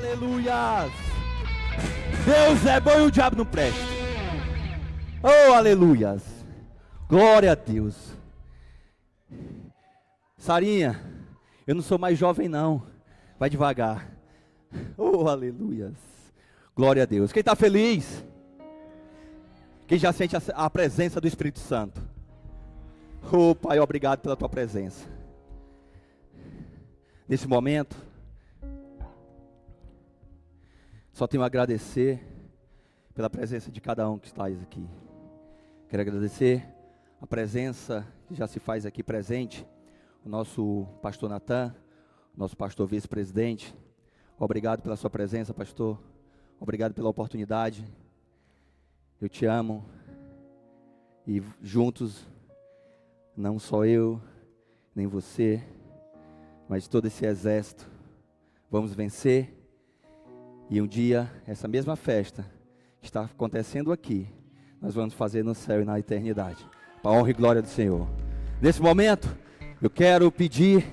Aleluias! Deus é bom e o diabo não presta. Oh, aleluias! Glória a Deus. Sarinha, eu não sou mais jovem não. Vai devagar. Oh, aleluias! Glória a Deus. Quem está feliz? Quem já sente a presença do Espírito Santo? Oh, Pai, obrigado pela tua presença. Nesse momento, só tenho a agradecer pela presença de cada um que está aqui. Quero agradecer a presença que já se faz aqui presente, o nosso pastor Natan, nosso pastor vice-presidente. Obrigado pela sua presença, pastor. Obrigado pela oportunidade. Eu te amo. E juntos, não só eu, nem você, mas todo esse exército, vamos vencer. E um dia, essa mesma festa que está acontecendo aqui, nós vamos fazer no céu e na eternidade, para a honra e glória do Senhor. Nesse momento, eu quero pedir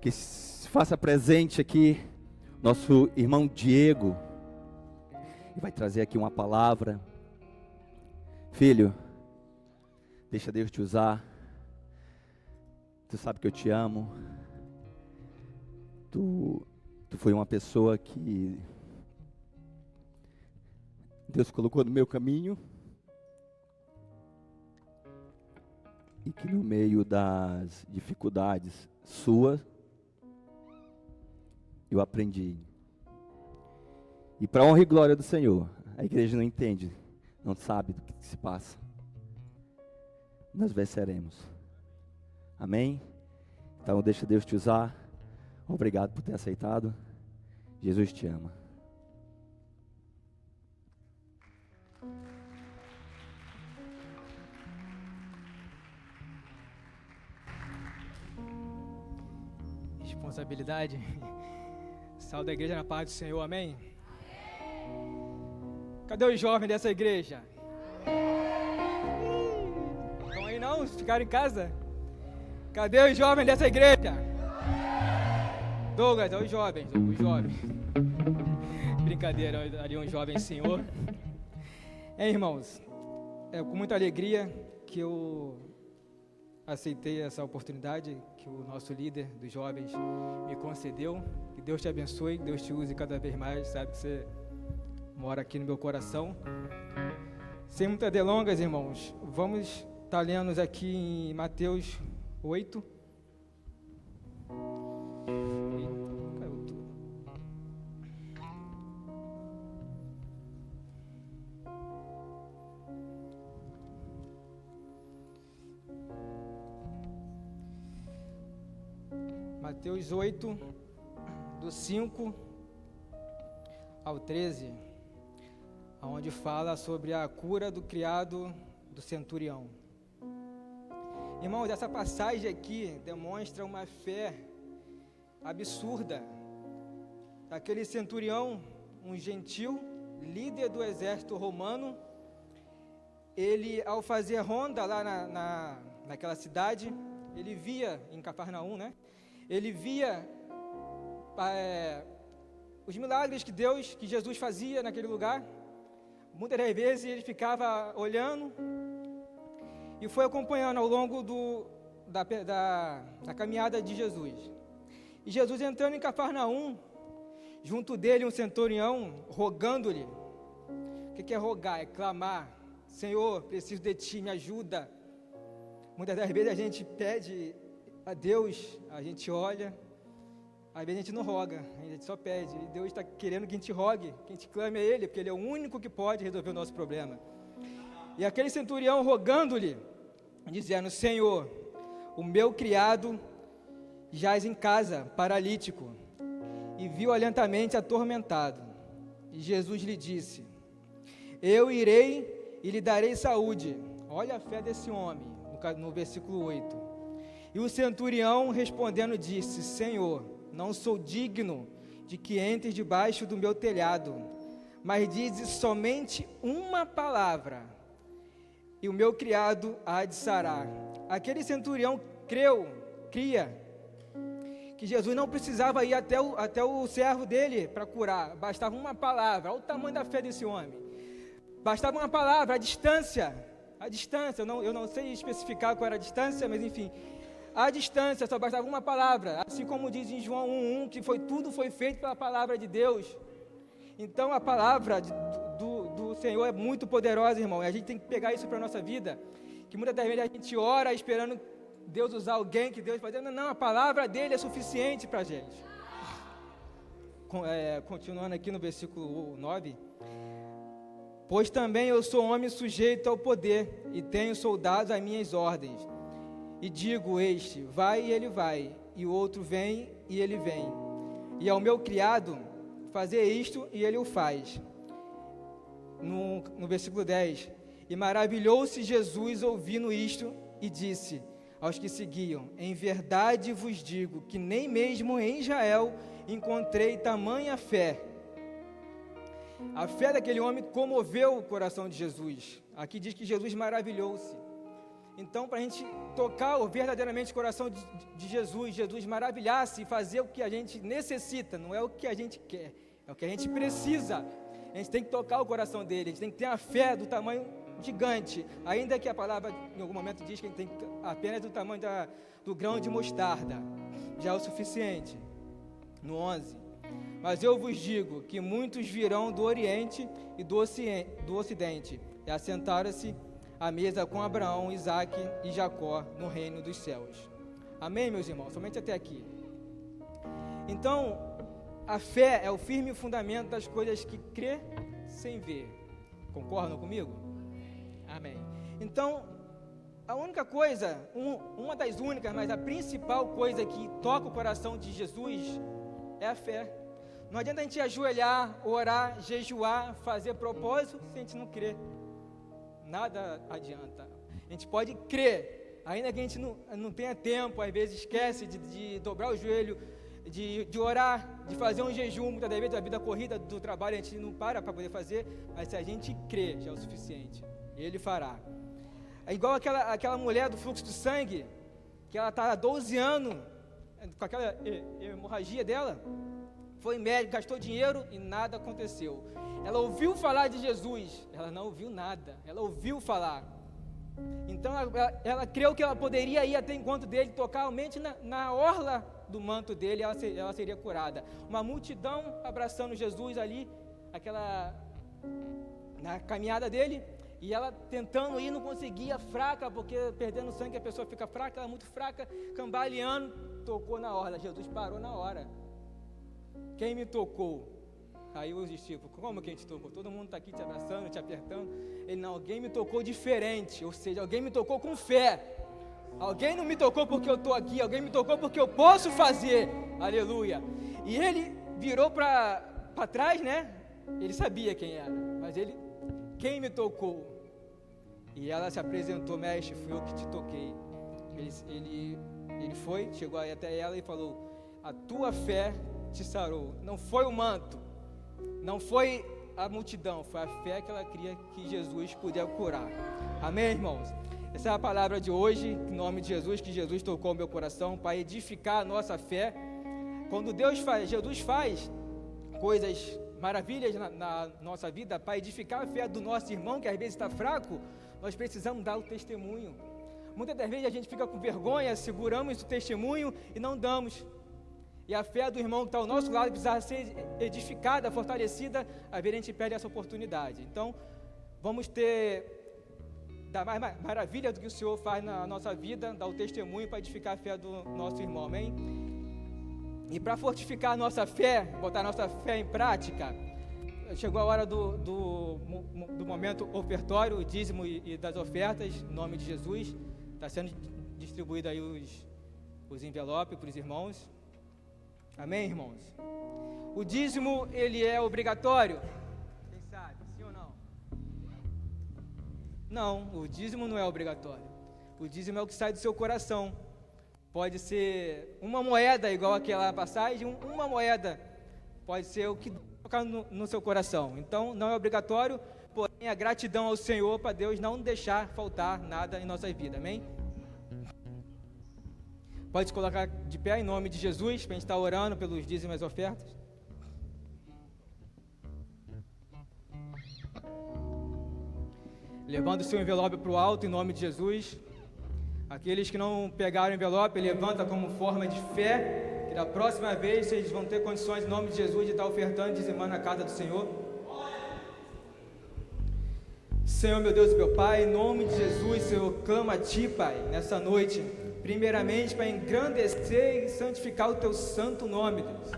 que se faça presente aqui nosso irmão Diego, e vai trazer aqui uma palavra. Filho, deixa Deus te usar. Tu sabe que eu te amo. Tu foi uma pessoa que Deus colocou no meu caminho, e que no meio das dificuldades suas, eu aprendi. E para a honra e glória do Senhor, a igreja não entende, não sabe do que se passa. Nós venceremos. Amém? Então deixa Deus te usar. Obrigado por ter aceitado. Jesus te ama. Responsabilidade. Salve da igreja na paz do Senhor, amém? Cadê os jovens dessa igreja? Estão aí não? Ficaram em casa? Cadê os jovens dessa igreja? Douglas, olha os jovens. Brincadeira, ali um jovem senhor. Irmãos, é com muita alegria que eu aceitei essa oportunidade que o nosso líder dos jovens me concedeu. Que Deus te abençoe, que Deus te use cada vez mais, sabe que você mora aqui no meu coração. Sem muitas delongas, irmãos, vamos estar lendo aqui em Mateus 8. Mateus 8, do 5 ao 13, onde fala sobre a cura do criado do centurião. Irmãos, essa passagem aqui demonstra uma fé absurda. Aquele centurião, um gentil, líder do exército romano, ele, ao fazer ronda lá naquela cidade, ele via, em Cafarnaum, né? Ele via os milagres que Jesus fazia naquele lugar. Muitas das vezes ele ficava olhando e foi acompanhando ao longo da caminhada de Jesus. E Jesus entrando em Cafarnaum, junto dele um centurião rogando-lhe. O que é rogar? É clamar. Senhor, preciso de ti, me ajuda. Muitas das vezes a gente pede a Deus, a gente olha, às vezes a gente não roga, a gente só pede, e Deus está querendo que a gente rogue, que a gente clame a Ele, porque Ele é o único que pode resolver o nosso problema. E aquele centurião rogando-lhe, dizendo: Senhor, o meu criado jaz em casa, paralítico, e violentamente atormentado. E Jesus lhe disse: eu irei e lhe darei saúde. Olha a fé desse homem, no versículo 8. E o centurião respondendo disse: Senhor, não sou digno de que entres debaixo do meu telhado, mas dizes somente uma palavra, e o meu criado há de sarar. Aquele centurião cria que Jesus não precisava ir até o servo dele para curar, bastava uma palavra. Olha o tamanho da fé desse homem. Bastava uma palavra, a distância, eu não sei especificar qual era a distância, mas enfim, a distância, só bastava uma palavra, assim como diz em João 1:1, que tudo foi feito pela palavra de Deus. Então a palavra do Senhor é muito poderosa, irmão, e a gente tem que pegar isso para a nossa vida, que muitas das vezes a gente ora esperando Deus usar alguém, que Deus vai dizer, não, a palavra dele é suficiente para a gente. Continuando aqui no versículo 9, pois também eu sou homem sujeito ao poder, e tenho soldados às minhas ordens, e digo este, vai e ele vai, e o outro vem e ele vem, e ao meu criado, fazer isto e ele o faz. No versículo 10, e maravilhou-se Jesus ouvindo isto, e disse aos que seguiam, em verdade vos digo, que nem mesmo em Israel encontrei tamanha fé. A fé daquele homem comoveu o coração de Jesus. Aqui diz que Jesus maravilhou-se. Então, para a gente tocar verdadeiramente o coração de Jesus maravilhar-se e fazer o que a gente necessita, não é o que a gente quer, é o que a gente precisa. A gente tem que tocar o coração dele, a gente tem que ter a fé do tamanho gigante, ainda que a palavra em algum momento diz que a gente tem apenas do tamanho do grão de mostarda, já é o suficiente. No 11, mas eu vos digo que muitos virão do Oriente e do Ocidente, e assentaram-se à mesa com Abraão, Isaque e Jacó no reino dos céus. Amém, meus irmãos? Somente até aqui. Então, a fé é o firme fundamento das coisas que crê sem ver. Concordam comigo? Amém. Então, a única coisa, uma das únicas, mas a principal coisa que toca o coração de Jesus é a fé. Não adianta a gente ajoelhar, orar, jejuar, fazer propósito, se a gente não crer. Nada adianta. A gente pode crer, ainda que a gente não tenha tempo, às vezes esquece de dobrar o joelho, de orar, de fazer um jejum, muitas das vezes a vida corrida do trabalho a gente não para poder fazer, mas se a gente crer, já é o suficiente. Ele fará. É igual aquela mulher do fluxo de sangue, que ela está há 12 anos com aquela hemorragia dela, foi médico, gastou dinheiro e nada aconteceu. Ela ouviu falar de Jesus, ela não ouviu nada, ela ouviu falar. Então ela creu que ela poderia ir até o encontro dele, tocar somente na orla do manto dele, ela seria curada. Uma multidão abraçando Jesus ali, na caminhada dele, e ela tentando ir, não conseguia, fraca, porque perdendo sangue a pessoa fica fraca, ela muito fraca, cambaleando, tocou na orla. Jesus parou na hora. Quem me tocou? Aí os discípulos, como quem te tocou? Todo mundo está aqui te abraçando, te apertando. Ele, não, alguém me tocou diferente, ou seja, alguém me tocou com fé. Alguém não me tocou porque eu estou aqui, alguém me tocou porque eu posso fazer. Aleluia. E ele virou para trás, né? Ele sabia quem era, mas quem me tocou? E ela se apresentou, mestre, fui eu que te toquei. Ele foi, chegou aí até ela e falou, a tua fé te sarou. Não foi o manto, não foi a multidão, foi a fé que ela queria que Jesus pudesse curar. Amém, irmãos? Essa é a palavra de hoje, em nome de Jesus, que Jesus tocou o meu coração para edificar a nossa fé. Quando Jesus faz coisas, maravilhas na nossa vida, para edificar a fé do nosso irmão, que às vezes está fraco, nós precisamos dar o testemunho. Muitas das vezes a gente fica com vergonha, seguramos o testemunho e não damos. E a fé do irmão que está ao nosso lado precisa ser edificada, fortalecida, às vezes a gente perde essa oportunidade. Então, vamos dar mais maravilha do que o Senhor faz na nossa vida, dar o testemunho para edificar a fé do nosso irmão, amém? E para fortificar a nossa fé, botar a nossa fé em prática, chegou a hora do momento ofertório, o dízimo e das ofertas, em nome de Jesus. Está sendo distribuído aí os envelopes para os irmãos. Amém, irmãos? O dízimo, ele é obrigatório? Quem sabe, sim ou não? Não, o dízimo não é obrigatório. O dízimo é o que sai do seu coração. Pode ser uma moeda, igual aquela passagem, uma moeda. Pode ser o que tocar no seu coração. Então, não é obrigatório, porém, a gratidão ao Senhor para Deus não deixar faltar nada em nossa vida. Amém? Pode se colocar de pé em nome de Jesus, para a gente estar orando pelos dízimos e as ofertas. Levando o seu envelope para o alto em nome de Jesus. Aqueles que não pegaram o envelope, levanta como forma de fé, que da próxima vez vocês vão ter condições em nome de Jesus de estar ofertando e dizimando a casa do Senhor. Senhor, meu Deus e meu Pai, em nome de Jesus, Senhor, eu clamo a Ti, Pai, nessa noite, primeiramente para engrandecer e santificar o Teu santo nome, Deus.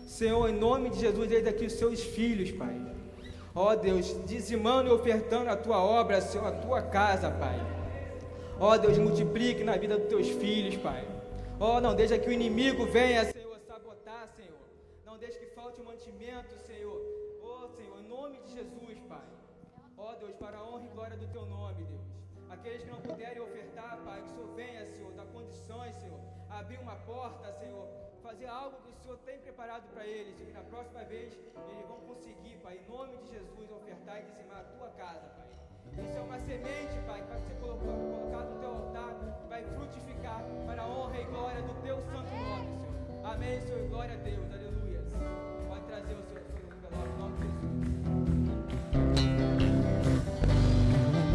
Senhor, em nome de Jesus, eis aqui os Seus filhos, Pai. Ó Deus, dizimando e ofertando a Tua obra, Senhor, a Tua casa, Pai. Ó Deus, multiplique na vida dos Teus filhos, Pai. Ó, não deixa que o inimigo venha, Senhor, sabotar, Senhor. Não deixa que falte o mantimento, Senhor. Ó Senhor, em nome de Jesus, Pai. Ó Deus, para a honra e glória do Teu nome, Deus. Aqueles que não puderem ofertar, Pai, que o Senhor venha, Senhor, dar condições, Senhor. Abrir uma porta, Senhor. Fazer algo que o Senhor tem preparado para eles, e que na próxima vez eles vão conseguir, Pai, em nome de Jesus, ofertar e dizimar a Tua casa, Pai. Isso é uma semente, Pai, que vai ser colocado no Teu altar, que vai frutificar para a honra e glória do Teu santo nome, Senhor. Amém, Senhor, e glória a Deus, aleluia. Pode trazer o Senhor envelope, em nome de Jesus.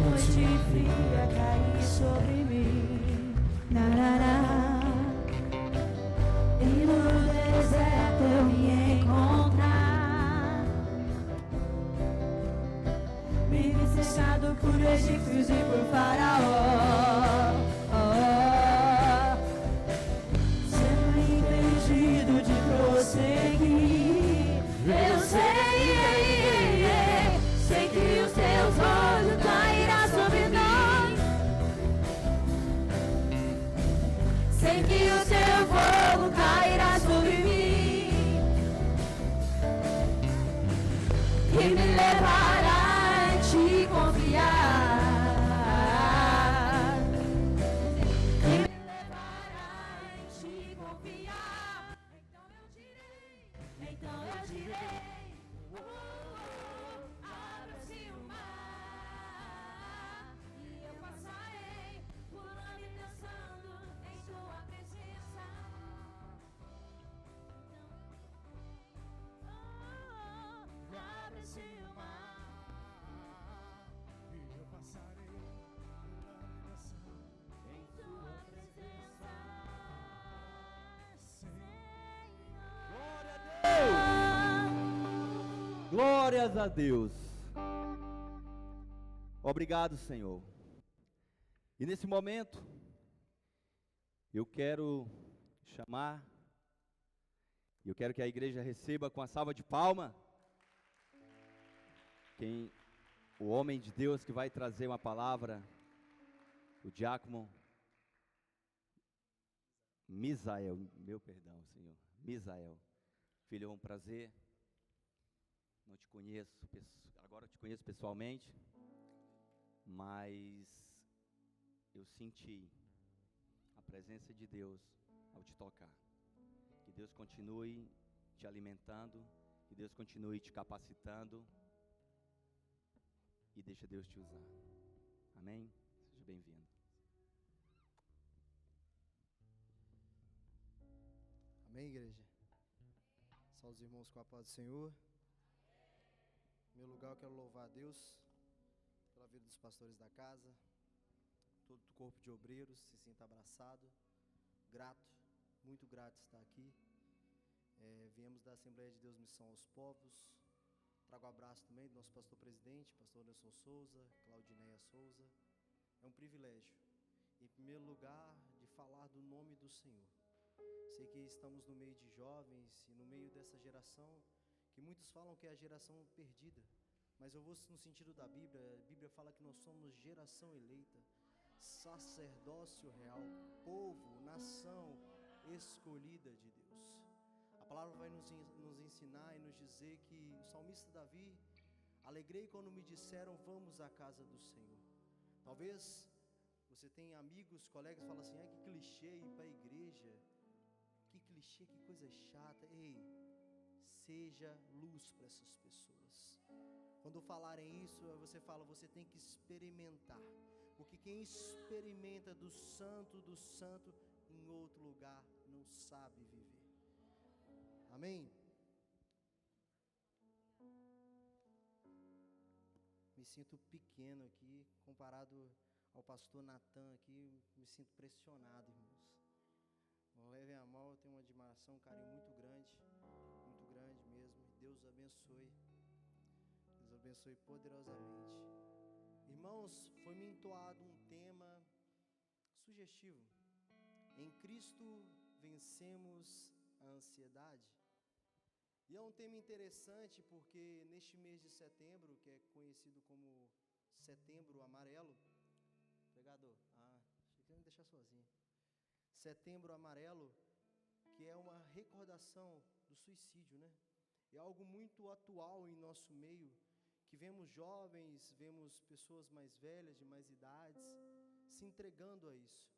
Noite fria cair sobre mim, narará. E no deserto eu me encontrar. Me vi cercado por egípcios e por faraó. Sendo impedido de prosseguir. Eu sei que os teus olhos cairá sobre nós. Sei que o teu fogo cairá sobre mim e me levará a te confiar. E me levará a te confiar. Então eu direi. Abre-se o mar e eu passarei por onde dançando em tua presença. Abre-se o mar e eu passarei por onde dançando em tua presença. Glórias a Deus. Obrigado, Senhor. E nesse momento, eu quero que a igreja receba com a salva de palma o homem de Deus que vai trazer uma palavra, o diácono Misael, Senhor, Misael. Filho, é um prazer. Não te conheço, agora eu te conheço pessoalmente, mas eu senti a presença de Deus ao te tocar. Que Deus continue te alimentando, que Deus continue te capacitando e deixa Deus te usar. Amém? Seja bem-vindo. Amém, igreja? Salve os irmãos com a paz do Senhor. Em meu lugar eu quero louvar a Deus pela vida dos pastores da casa, todo o corpo de obreiros, se sinta abraçado, grato, muito grato estar aqui. Viemos da Assembleia de Deus Missão aos Povos. Trago o abraço também do nosso pastor presidente, pastor Nelson Souza, Claudineia Souza. É um privilégio, em primeiro lugar, de falar do nome do Senhor. Sei que estamos no meio de jovens e no meio dessa geração que muitos falam que é a geração perdida, mas eu vou no sentido da Bíblia. A Bíblia fala que nós somos geração eleita, sacerdócio real, povo, nação escolhida de Deus. A palavra vai nos ensinar e nos dizer que o salmista Davi: alegrei quando me disseram vamos à casa do Senhor. Talvez você tenha amigos, colegas que falam assim: que clichê ir para a igreja, que clichê, que coisa chata. Ei, seja luz para essas pessoas. Quando falarem isso, você fala, você tem que experimentar, porque quem experimenta do santo, em em outro lugar não sabe viver. Amém? Me sinto pequeno aqui, comparado ao pastor Natan aqui, me sinto pressionado, irmãos. Não levem a mal, eu tenho uma admiração, um carinho muito grande mesmo. Deus abençoe poderosamente. Irmãos, foi me entoado um tema sugestivo. Em Cristo vencemos a ansiedade. E é um tema interessante porque neste mês de setembro, que é conhecido como Setembro Amarelo, pregador, achei que ia me deixar sozinho. Setembro Amarelo, que é uma recordação do suicídio, né? É algo muito atual em nosso meio, que vemos jovens, vemos pessoas mais velhas, de mais idades, se entregando a isso.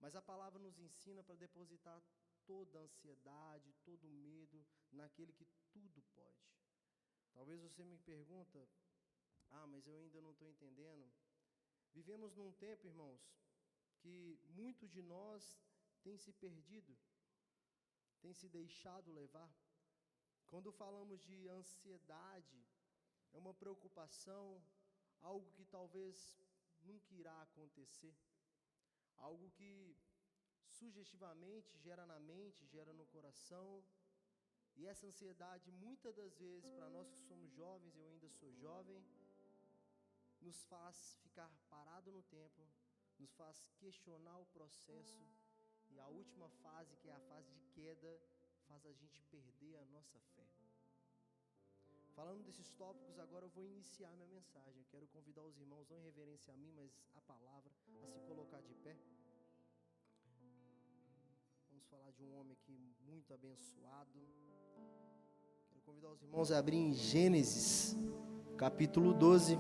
Mas a palavra nos ensina para depositar toda a ansiedade, todo o medo naquele que tudo pode. Talvez você me pergunta, mas eu ainda não estou entendendo. Vivemos num tempo, irmãos, que muitos de nós têm se perdido, têm se deixado levar. Quando falamos de ansiedade, é uma preocupação, algo que talvez nunca irá acontecer, algo que sugestivamente gera na mente, gera no coração, e essa ansiedade muitas das vezes, para nós que somos jovens, eu ainda sou jovem, nos faz ficar parado no tempo, nos faz questionar o processo, e a última fase, que é a fase de queda, faz a gente perder a nossa fé. Falando desses tópicos, agora eu vou iniciar minha mensagem. Eu quero convidar os irmãos, não em reverência a mim, mas a palavra, a se colocar de pé. Vamos falar de um homem aqui muito abençoado. Quero convidar os irmãos a abrir em Gênesis, capítulo 12.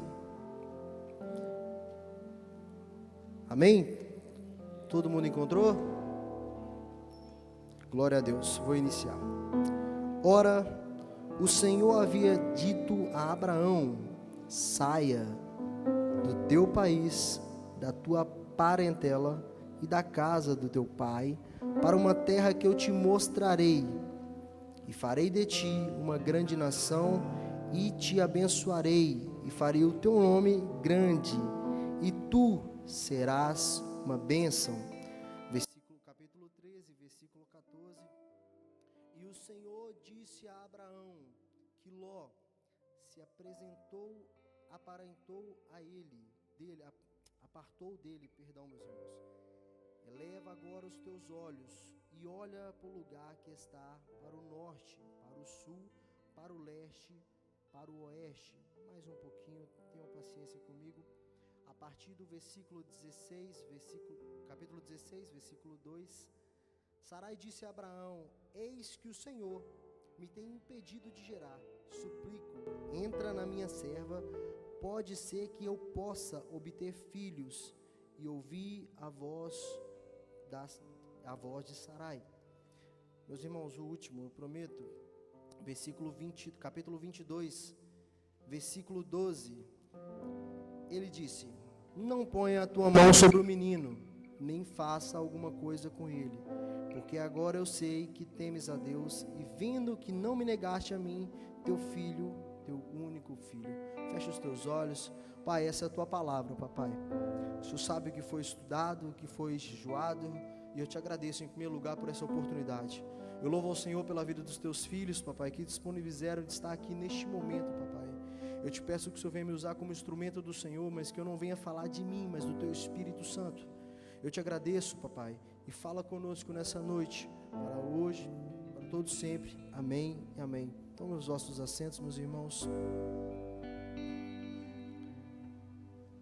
Amém? Todo mundo encontrou? Glória a Deus. Vou iniciar. Ora, o Senhor havia dito a Abraão: saia do teu país, da tua parentela e da casa do teu pai, para uma terra que eu te mostrarei, e farei de ti uma grande nação, e te abençoarei, e farei o teu nome grande, e tu serás uma bênção. Capítulo 13, versículo 14. E o Senhor disse a Abraão que Ló se apartou dele, meus irmãos. Eleva agora os teus olhos e olha para o lugar que está para o norte, para o sul, para o leste, para o oeste. Mais um pouquinho, tenham paciência comigo. A partir do versículo 16, capítulo 16, versículo 2, Sarai disse a Abraão: eis que o Senhor me tem impedido de gerar, suplico, entra na minha serva, pode ser que eu possa obter filhos. E ouvi a voz de Sarai. Meus irmãos, o último, eu prometo, capítulo 22, versículo 12, ele disse: não ponha a tua mão sobre o menino, nem faça alguma coisa com ele, porque agora eu sei que temes a Deus, e vendo que não me negaste a mim, teu filho, teu único filho. Fecha os teus olhos. Pai, essa é a tua palavra, papai. O Senhor sabe o que foi estudado, o que foi jejuado, e eu te agradeço em primeiro lugar por essa oportunidade. Eu louvo ao Senhor pela vida dos teus filhos, papai, que disponibilizaram de estar aqui neste momento, papai. Eu te peço que o Senhor venha me usar como instrumento do Senhor, mas que eu não venha falar de mim, mas do teu Espírito Santo. Eu te agradeço, papai, e fala conosco nessa noite, para hoje, para todos sempre. Amém e amém. Tomem os vossos assentos, meus irmãos.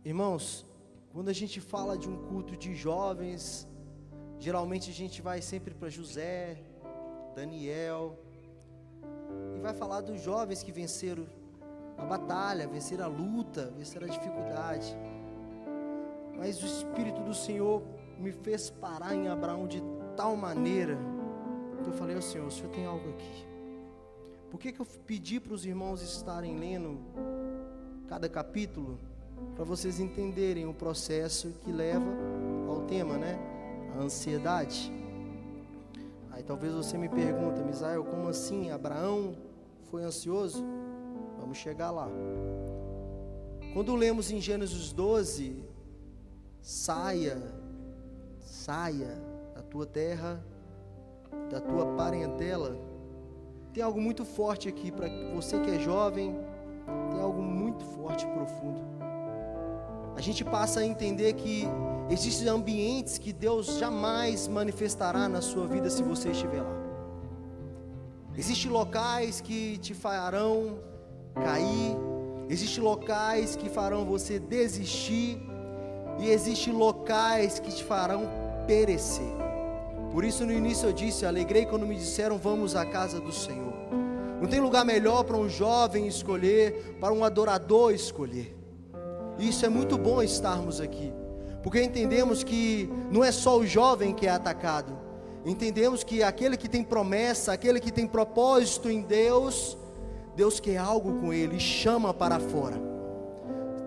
Irmãos, quando a gente fala de um culto de jovens, geralmente a gente vai sempre para José, Daniel, e vai falar dos jovens que venceram a batalha, venceram a luta, venceram a dificuldade. Mas o Espírito do Senhor me fez parar em Abraão de tal maneira que eu falei ao Senhor: o Senhor tem algo aqui. Por que eu pedi para os irmãos estarem lendo cada capítulo? Para vocês entenderem o processo que leva ao tema, né? A ansiedade. Aí talvez você me pergunte, Misael, como assim? Abraão foi ansioso? Vamos chegar lá. Quando lemos em Gênesis 12, saia da tua terra, da tua parentela. Tem algo muito forte aqui para você que é jovem, tem algo muito forte e profundo. A gente passa a entender que existem ambientes que Deus jamais manifestará na sua vida se você estiver lá. Existem locais que te farão cair, existem locais que farão você desistir, e existem locais que te farão perecer. Por isso no início eu disse, alegrei quando me disseram vamos à casa do Senhor. Não tem lugar melhor para um jovem escolher, para um adorador escolher. E isso é muito bom estarmos aqui, porque entendemos que não é só o jovem que é atacado. Entendemos que aquele que tem promessa, aquele que tem propósito em Deus, Deus quer algo com ele e chama para fora.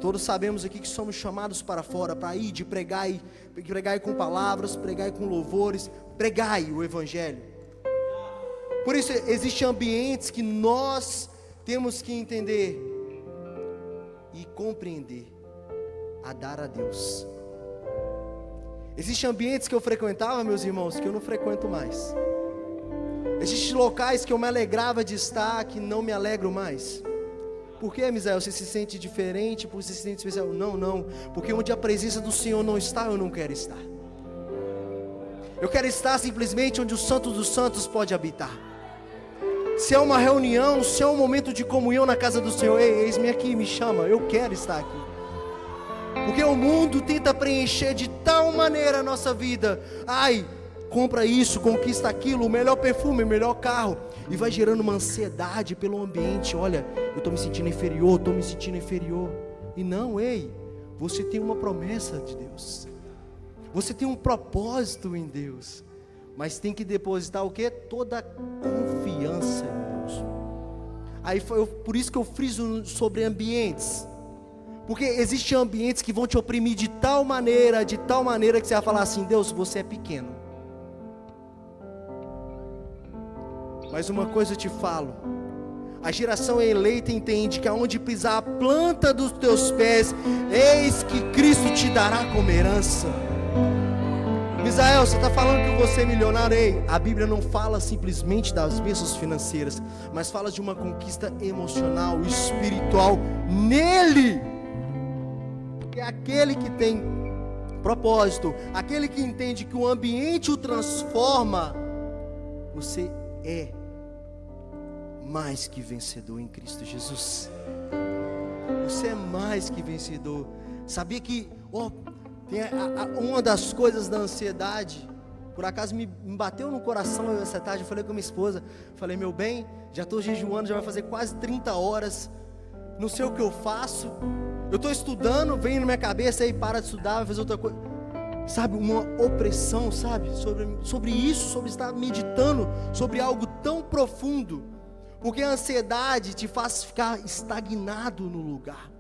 Todos sabemos aqui que somos chamados para fora, para ir, de pregar com palavras, pregar com louvores, pregai o Evangelho. Por isso existem ambientes que nós temos que entender e compreender, a dar a Deus. Existem ambientes que eu frequentava, meus irmãos, que eu não frequento mais. Existem locais que eu me alegrava de estar, que não me alegro mais. Por que, Misael? Você se sente diferente, porque você se sente especial? Não, porque onde a presença do Senhor não está, eu não quero estar. Eu quero estar simplesmente onde o Santo dos Santos pode habitar. Se é uma reunião, se é um momento de comunhão na casa do Senhor, ei, eis-me aqui, me chama, eu quero estar aqui. Porque o mundo tenta preencher de tal maneira a nossa vida. Ai, compra isso, conquista aquilo, o melhor perfume, o melhor carro. E vai gerando uma ansiedade pelo ambiente. Olha, eu estou me sentindo inferior. E não, ei, você tem uma promessa de Deus. Você tem um propósito em Deus. Mas tem que depositar o quê? Toda a confiança em Deus. Aí foi por isso que eu friso sobre ambientes. Porque existem ambientes que vão te oprimir de tal maneira que você vai falar assim, Deus, você é pequeno. Mas uma coisa eu te falo, a geração eleita entende que aonde pisar a planta dos teus pés, eis que Cristo te dará como herança. Misael, você está falando que você é milionário? Ei, a Bíblia não fala simplesmente das bênçãos financeiras, mas fala de uma conquista emocional, espiritual, nele. É aquele que tem propósito, aquele que entende que o ambiente o transforma. Você é mais que vencedor em Cristo Jesus. Você é mais que vencedor. Sabia que tem uma das coisas da ansiedade, por acaso me bateu no coração essa tarde. Eu falei com a minha esposa, falei, meu bem, já estou jejuando, já vai fazer quase 30 horas, não sei o que eu faço. Eu estou estudando, vem na minha cabeça, aí para de estudar, vai fazer outra coisa. Sabe, uma opressão, sabe, sobre isso, sobre estar meditando sobre algo tão profundo. Porque a ansiedade te faz ficar estagnado no lugar.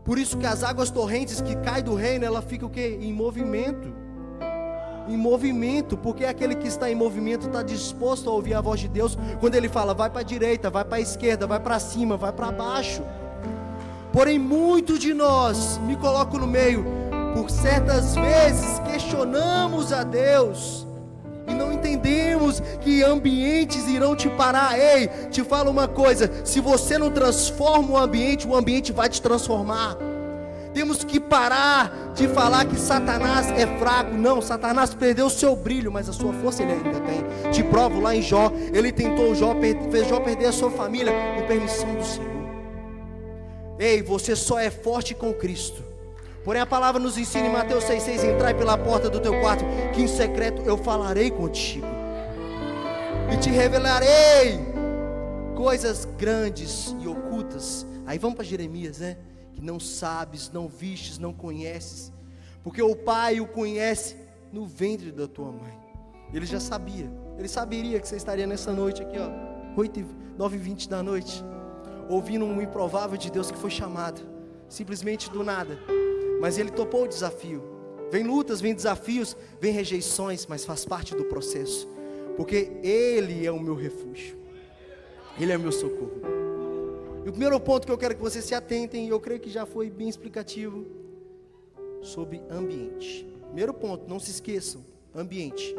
Por isso que as águas torrentes que caem do reino, ela fica o quê? Em movimento. Em movimento, porque aquele que está em movimento está disposto a ouvir a voz de Deus. Quando Ele fala, vai para a direita, vai para a esquerda, vai para cima, vai para baixo. Porém, muito de nós, me coloco no meio, por certas vezes questionamos a Deus e não entendemos que ambientes irão te parar. Ei, te falo uma coisa, se você não transforma o ambiente vai te transformar. Temos que parar de falar que Satanás é fraco. Não, Satanás perdeu o seu brilho, mas a sua força ele ainda tem. Te provo lá em Jó, ele tentou fez Jó perder a sua família com permissão do Senhor. Ei, você só é forte com Cristo. Porém a palavra nos ensina em Mateus 6,6, entrai pela porta do teu quarto, que em secreto eu falarei contigo e te revelarei coisas grandes e ocultas. Aí vamos para Jeremias, né? Que não sabes, não vistes, não conheces, porque o Pai o conhece no ventre da tua mãe. Ele já sabia, ele saberia que você estaria nessa noite aqui, ó, 9h20 da noite, ouvindo um improvável de Deus que foi chamado, simplesmente do nada. Mas ele topou o desafio. Vem lutas, vem desafios, vem rejeições, mas faz parte do processo. porque Ele é o meu refúgio, Ele é o meu socorro. E o primeiro ponto que eu quero que vocês se atentem, e eu creio que já foi bem explicativo, sobre ambiente. Primeiro ponto, não se esqueçam, ambiente.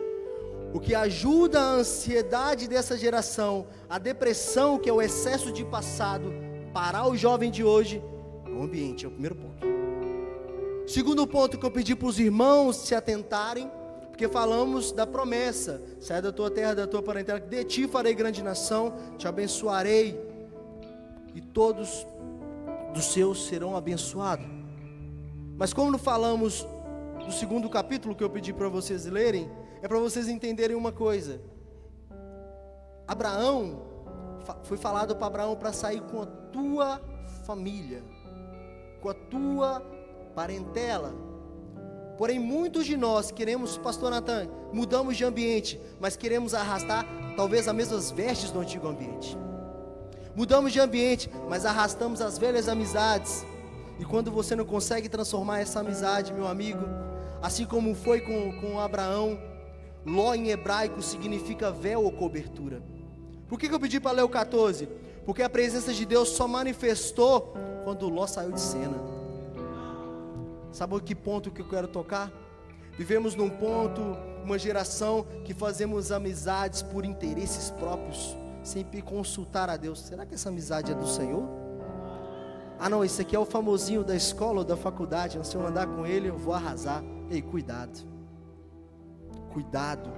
O que ajuda a ansiedade dessa geração, a depressão, que é o excesso de passado, parar o jovem de hoje, é o ambiente, é o primeiro ponto. Segundo ponto que eu pedi para os irmãos se atentarem, porque falamos da promessa: sai da tua terra, da tua parentela, de ti farei grande nação, te abençoarei, e todos dos seus serão abençoados. Mas como não falamos do segundo capítulo que eu pedi para vocês lerem, é para vocês entenderem uma coisa. Abraão, foi falado para Abraão para sair com a tua família, com a tua parentela. Porém, muitos de nós queremos, pastor Natan, mudamos de ambiente, mas queremos arrastar talvez as mesmas vestes do antigo ambiente. Mudamos de ambiente, mas arrastamos as velhas amizades. E quando você não consegue transformar essa amizade, meu amigo, assim como foi com Abraão, Ló em hebraico significa véu ou cobertura. Por que eu pedi para ler o 14? Porque a presença de Deus só manifestou quando Ló saiu de cena. Sabe que ponto que eu quero tocar? Vivemos num ponto, uma geração que fazemos amizades por interesses próprios, sem consultar a Deus. Será que essa amizade é do Senhor? Ah não, esse aqui é o famosinho da escola ou da faculdade, se eu andar com ele eu vou arrasar. Ei, cuidado. Cuidado.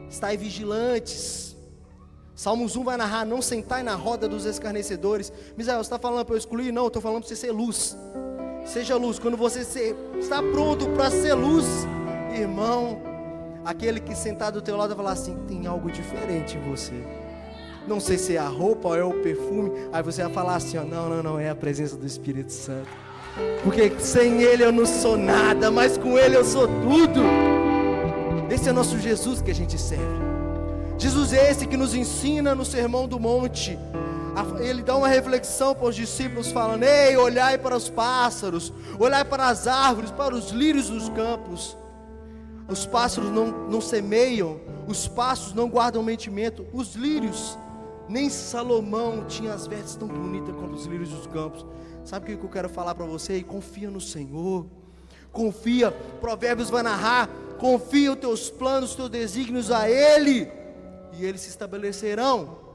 Estai vigilantes. Salmos 1 vai narrar: não sentai na roda dos escarnecedores. Misael, você está falando para eu excluir? Não, eu estou falando para você ser luz. Seja luz. Quando você está pronto para ser luz, irmão, aquele que sentado do teu lado vai falar assim: tem algo diferente em você. Não sei se é a roupa ou é o perfume. Aí você vai falar assim: ó, não, é a presença do Espírito Santo. Porque sem Ele eu não sou nada, mas com Ele eu sou tudo. Esse é o nosso Jesus que a gente serve. Jesus é esse que nos ensina no Sermão do Monte. Ele dá uma reflexão para os discípulos falando: ei, olhai para os pássaros, olhai para as árvores, para os lírios dos campos. Os pássaros não semeiam, os pássaros não guardam mantimento, os lírios, nem Salomão tinha as vestes tão bonitas quanto os lírios dos campos. Sabe o que eu quero falar para você? Confia no Senhor, confia. Provérbios vai narrar: confia os teus planos, os teus desígnios a Ele, e eles se estabelecerão.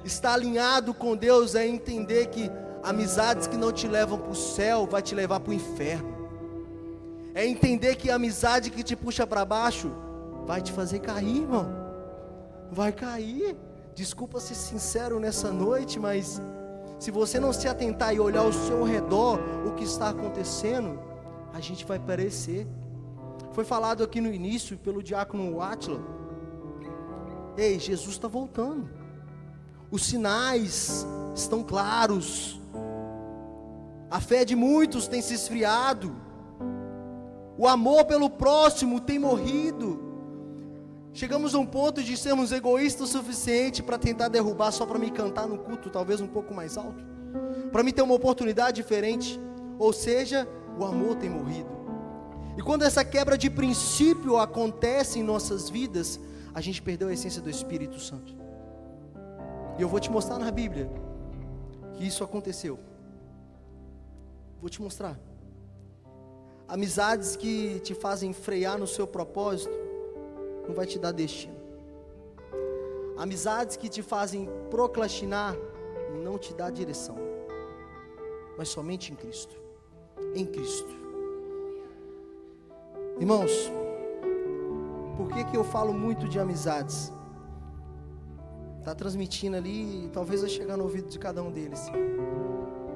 Estar alinhado com Deus é entender que amizades que não te levam para o céu vai te levar para o inferno. É entender que a amizade que te puxa para baixo vai te fazer cair, irmão. Vai cair. Desculpa ser sincero nessa noite, mas se você não se atentar e olhar ao seu redor o que está acontecendo, a gente vai perecer. Foi falado aqui no início pelo diácono Átila: ei, Jesus está voltando. Os sinais estão claros. A fé de muitos tem se esfriado. O amor pelo próximo tem morrido. Chegamos a um ponto de sermos egoístas o suficiente para tentar derrubar só para me cantar no culto, talvez um pouco mais alto, para me ter uma oportunidade diferente. Ou seja, o amor tem morrido. E quando essa quebra de princípio acontece em nossas vidas, a gente perdeu a essência do Espírito Santo. E eu vou te mostrar na Bíblia que isso aconteceu. Vou te mostrar. Amizades que te fazem frear no seu propósito não vai te dar destino. Amizades que te fazem procrastinar não te dá direção. Mas somente em Cristo. Em Cristo. Irmãos, por que eu falo muito de amizades? Está transmitindo ali, talvez vai chegar no ouvido de cada um deles.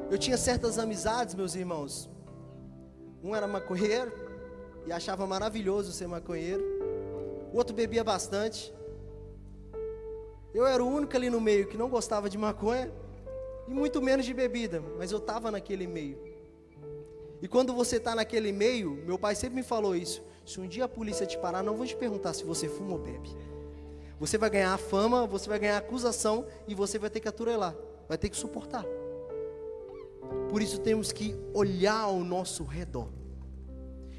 Eu tinha certas amizades, meus irmãos. Um era maconheiro e achava maravilhoso ser maconheiro. O outro bebia bastante. Eu era o único ali no meio que não gostava de maconha e muito menos de bebida, mas eu estava naquele meio. E quando você está naquele meio, meu pai sempre me falou isso: se um dia a polícia te parar, não vou te perguntar se você fuma ou bebe. Você vai ganhar a fama, você vai ganhar a acusação e você vai ter que aturelar, vai ter que suportar. Por isso temos que olhar ao nosso redor.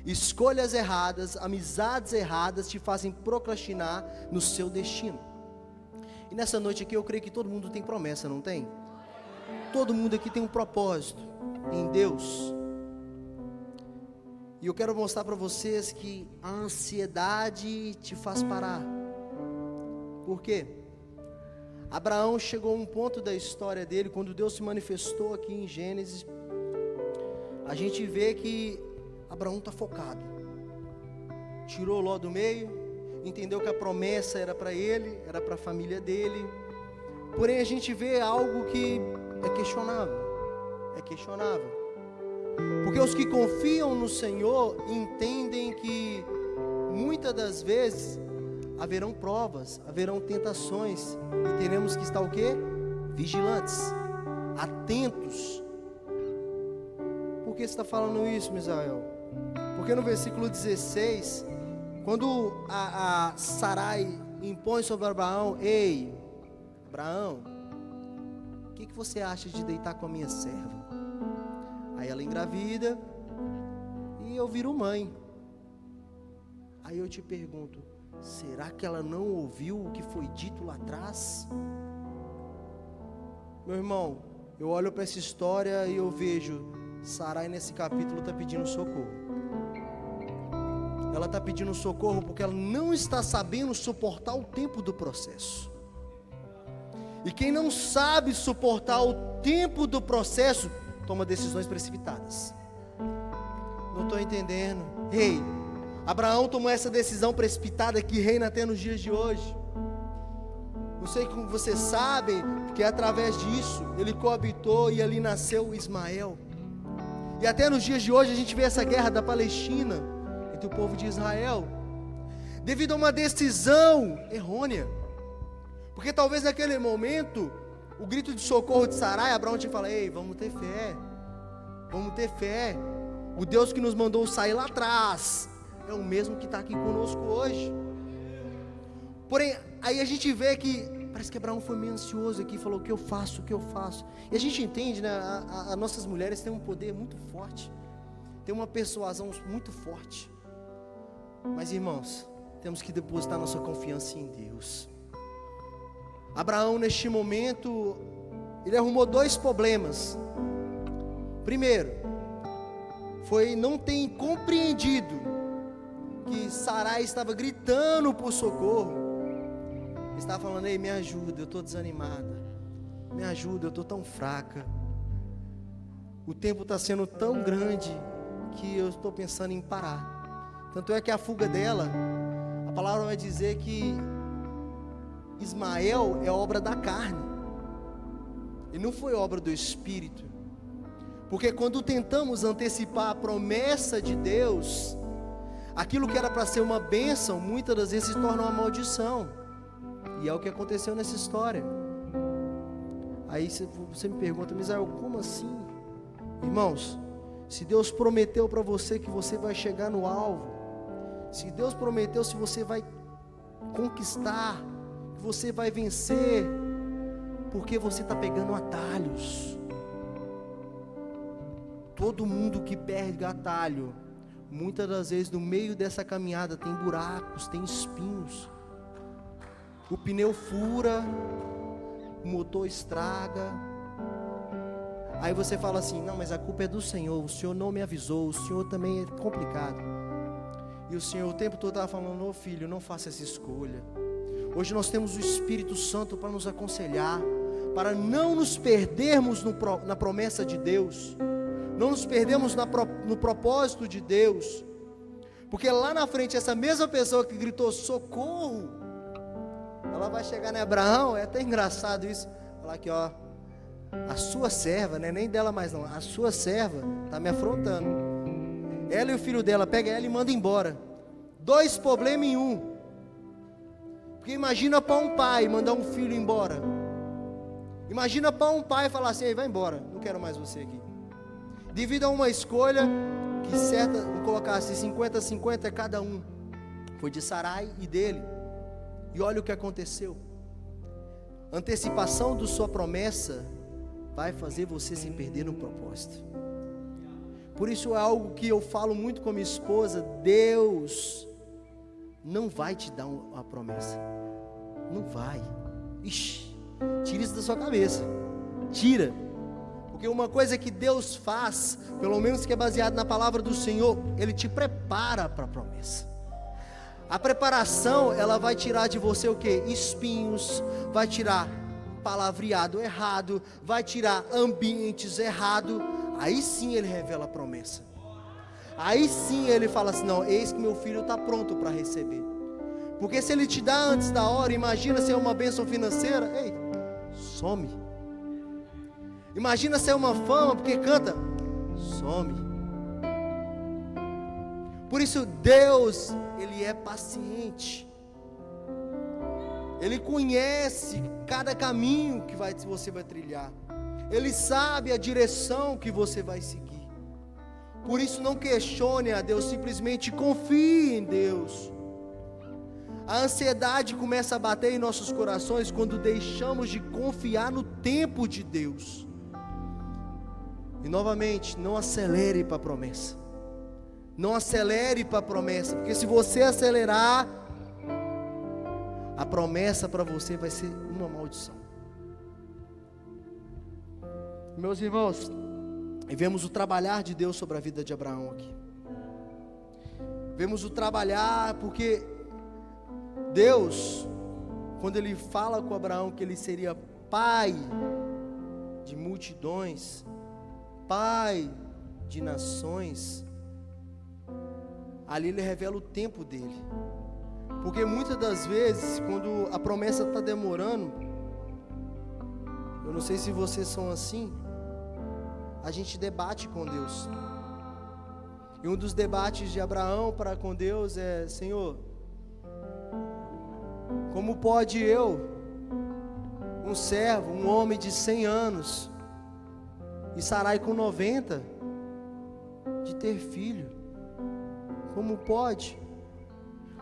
escolhas erradas, amizades erradas te fazem procrastinar no seu destino. E nessa noite aqui eu creio que todo mundo tem promessa, não tem? Todo mundo aqui tem um propósito em Deus. E eu quero mostrar para vocês que a ansiedade te faz parar. Por quê? Abraão chegou a um ponto da história dele, quando Deus se manifestou aqui em Gênesis, a gente vê que Abraão está focado. Tirou Ló do meio, entendeu que a promessa era para ele, era para a família dele. Porém a gente vê algo que é questionável. É questionável. Porque os que confiam no Senhor entendem que muitas das vezes haverão provas, haverão tentações, e teremos que estar o quê? Vigilantes, atentos. Por que você está falando isso, Misael? Porque no versículo 16, quando a Sarai impõe sobre Abraão: ei, Abraão, o que você acha de deitar com a minha serva? Aí ela engravida e eu viro mãe. Aí eu te pergunto, será que ela não ouviu o que foi dito lá atrás? Meu irmão, eu olho para essa história e eu vejo Sarai nesse capítulo está pedindo socorro. Ela está pedindo socorro porque ela não está sabendo suportar o tempo do processo. E quem não sabe suportar o tempo do processo toma decisões precipitadas. Não estou entendendo. Ei, Abraão tomou essa decisão precipitada que reina até nos dias de hoje. Não sei como vocês sabem, que através disso ele coabitou e ali nasceu Ismael. E até nos dias de hoje a gente vê essa guerra da Palestina entre o povo de Israel, devido a uma decisão errônea. Porque talvez naquele momento o grito de socorro de Sarai, Abraão tinha que falar: ei, vamos ter fé, vamos ter fé. O Deus que nos mandou sair lá atrás é o mesmo que está aqui conosco hoje. Porém, aí a gente vê que parece que Abraão foi meio ansioso aqui, falou: o que eu faço, o que eu faço? E a gente entende, né? As nossas mulheres têm um poder muito forte, tem uma persuasão muito forte. Mas irmãos, temos que depositar nossa confiança em Deus. Abraão, neste momento, ele arrumou dois problemas. Primeiro, foi não ter compreendido que Sarai estava gritando por socorro. Ele estava falando: ei, me ajuda, eu estou desanimada, me ajuda, eu estou tão fraca, o tempo está sendo tão grande que eu estou pensando em parar. Tanto é que a fuga dela, a palavra vai dizer que Ismael é obra da carne, e não foi obra do Espírito. Porque quando tentamos antecipar a promessa de Deus, aquilo que era para ser uma bênção, muitas das vezes se torna uma maldição. E é o que aconteceu nessa história. Aí você me pergunta: Misael, como assim? Irmãos, se Deus prometeu para você que você vai chegar no alvo, se Deus prometeu se você vai conquistar, que você vai vencer, porque você está pegando atalhos. Todo mundo que perde atalho, muitas das vezes no meio dessa caminhada tem buracos, tem espinhos. O pneu fura, o motor estraga. Aí você fala assim: não, mas a culpa é do Senhor, o Senhor não me avisou, o Senhor também é complicado. E o Senhor o tempo todo estava falando: ô filho, não faça essa escolha. Hoje nós temos o Espírito Santo para nos aconselhar, para não nos perdermos na promessa de Deus, não nos perdermos no propósito de Deus. Porque lá na frente, essa mesma pessoa que gritou socorro, ela vai chegar em Abraão. É até engraçado isso, falar aqui: ó, a sua serva, né, nem dela mais não, a sua serva está me afrontando. Ela e o filho dela, pega ela e manda embora. Dois problemas em um. Porque imagina para um pai mandar um filho embora. Imagina para um pai falar assim: ei, vai embora, não quero mais você aqui. Devido a uma escolha que certa, vou colocar assim, 50-50 cada um, foi de Sarai e dele. E olha o que aconteceu. Antecipação da sua promessa vai fazer você se perder no propósito. Por isso é algo que eu falo muito com a minha esposa: Deus não vai te dar uma promessa. Não vai. Ixi, tira isso da sua cabeça. Tira. Porque uma coisa que Deus faz, pelo menos que é baseado na palavra do Senhor, Ele te prepara para a promessa. A preparação, ela vai tirar de você o quê? Espinhos, vai tirar palavreado errado, vai tirar ambientes errados. Aí sim Ele revela a promessa. Aí sim Ele fala assim: não, eis que meu filho está pronto para receber. Porque se Ele te dá antes da hora, imagina se é uma bênção financeira, ei, some. Imagina se é uma fama, porque canta, some. Por isso Deus, Ele é paciente. Ele conhece cada caminho que você vai trilhar. Ele sabe a direção que você vai seguir. Por isso não questione a Deus, simplesmente confie em Deus. A ansiedade começa a bater em nossos corações quando deixamos de confiar no tempo de Deus. E novamente, não acelere para a promessa. Não acelere para a promessa, porque se você acelerar, a promessa para você vai ser uma maldição. Meus irmãos, vemos o trabalhar de Deus sobre a vida de Abraão aqui. Vemos o trabalhar, porque Deus, quando Ele fala com Abraão que ele seria pai de multidões, pai de nações, ali Ele revela o tempo dele. Porque muitas das vezes, quando a promessa está demorando, eu não sei se vocês são assim, a gente debate com Deus. E um dos debates de Abraão para com Deus é: Senhor, como pode eu, um servo, um homem de 100 anos, e Sarai com 90, de ter filho? Como pode?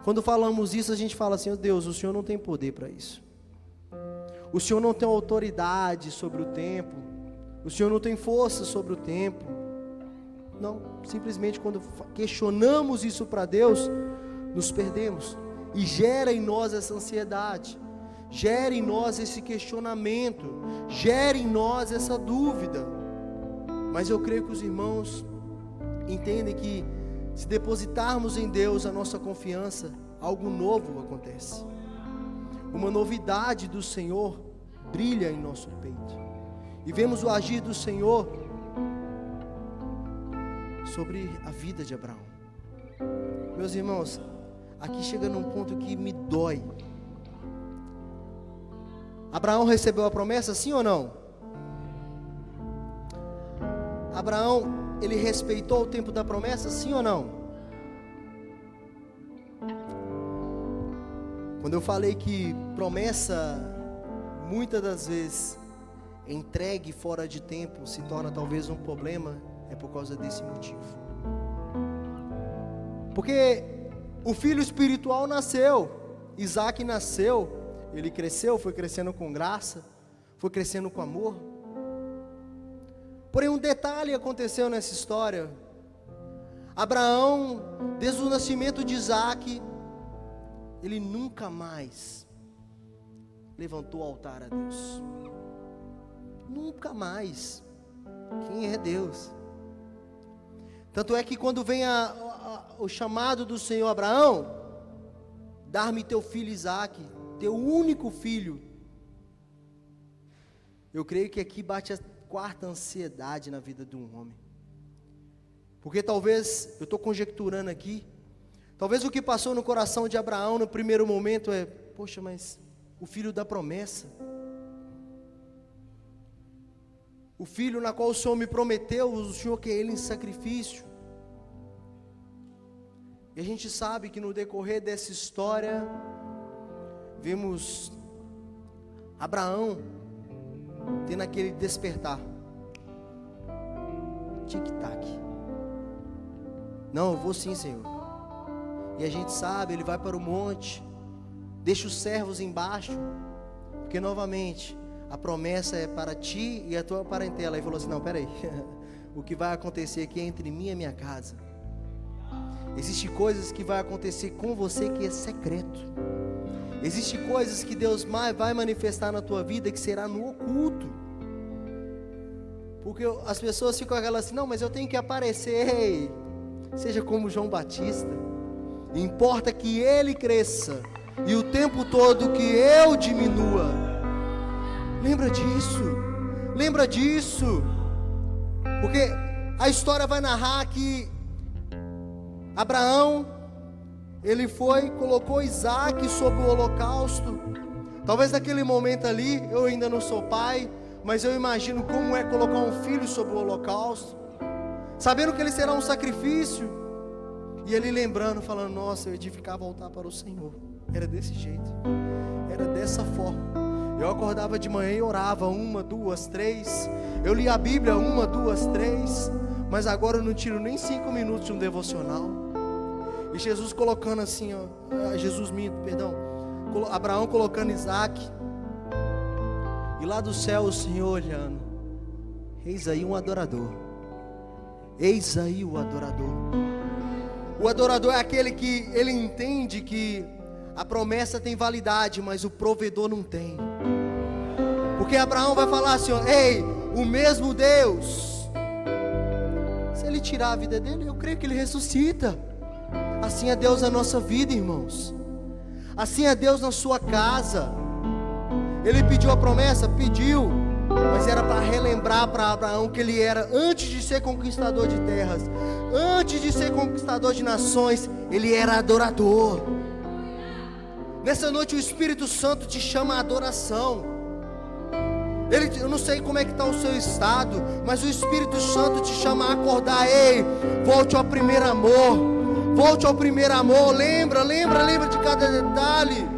Quando falamos isso, a gente fala assim: oh Deus, o Senhor não tem poder para isso. O Senhor não tem autoridade sobre o tempo. O Senhor não tem força sobre o tempo. Não, simplesmente quando questionamos isso para Deus, nos perdemos. E gera em nós essa ansiedade, gera em nós esse questionamento, gera em nós essa dúvida. Mas eu creio que os irmãos entendem que, se depositarmos em Deus a nossa confiança, algo novo acontece. Uma novidade do Senhor brilha em nosso peito. E vemos o agir do Senhor sobre a vida de Abraão. Meus irmãos, aqui chega num ponto que me dói. Abraão recebeu a promessa, sim ou não? Abraão, ele respeitou o tempo da promessa, sim ou não? Quando eu falei que promessa, muitas das vezes, entregue fora de tempo, se torna talvez um problema, é por causa desse motivo. Porque o filho espiritual nasceu, Isaac nasceu, ele cresceu, foi crescendo com graça, foi crescendo com amor. Porém, um detalhe aconteceu nessa história. Abraão, desde o nascimento de Isaac, ele nunca mais levantou o altar a Deus. Nunca mais. Quem é Deus? Tanto é que quando vem o chamado do Senhor: Abraão, dar-me teu filho Isaac, teu único filho. Eu creio que aqui bate a quarta ansiedade na vida de um homem. Porque talvez, eu estou conjecturando aqui, talvez o que passou no coração de Abraão no primeiro momento é: poxa, mas o filho da promessa, o filho na qual o Senhor me prometeu, o Senhor quer ele em sacrifício. E a gente sabe que no decorrer dessa história, vemos Abraão tendo aquele despertar. Tic-tac. Não, eu vou sim, Senhor. E a gente sabe, ele vai para o monte, deixa os servos embaixo, porque novamente a promessa é para ti e a tua parentela. Aí falou assim: não, peraí, o que vai acontecer aqui entre mim e a minha casa. Existem coisas que vai acontecer com você que é secreto. Existem coisas que Deus vai manifestar na tua vida que será no oculto. Porque as pessoas ficam aquela assim, não, mas eu tenho que aparecer. Ei, seja como João Batista. Importa que ele cresça e o tempo todo que eu diminua. Lembra disso. Lembra disso. Porque a história vai narrar que Abraão, ele colocou Isaac sobre o holocausto. Talvez naquele momento ali, eu ainda não sou pai, mas eu imagino como é colocar um filho sobre o holocausto, sabendo que ele será um sacrifício, e ele lembrando, falando, nossa, eu edificava altar para o Senhor. Era desse jeito, era dessa forma. Eu acordava de manhã e orava 1, 2, 3. Eu li a Bíblia 1, 2, 3. Mas agora eu não tiro nem 5 minutos de um devocional. E Jesus colocando assim, ó, Abraão colocando Isaac. E lá do céu o Senhor olhando. Eis aí um adorador. Eis aí o adorador. O adorador é aquele que ele entende que a promessa tem validade, mas o provedor não tem. Porque Abraão vai falar assim, ó, ei, o mesmo Deus, se ele tirar a vida dele, eu creio que ele ressuscita. Assim é Deus na nossa vida, irmãos. Assim é Deus na sua casa. Ele pediu a promessa? Pediu. Mas era para relembrar para Abraão que ele era, antes de ser conquistador de terras, antes de ser conquistador de nações, ele era adorador. Nessa noite o Espírito Santo te chama à adoração. Eu não sei como é que está o seu estado, mas o Espírito Santo te chama a acordar. Ei, volte ao primeiro amor. Volte ao primeiro amor. Lembra de cada detalhe.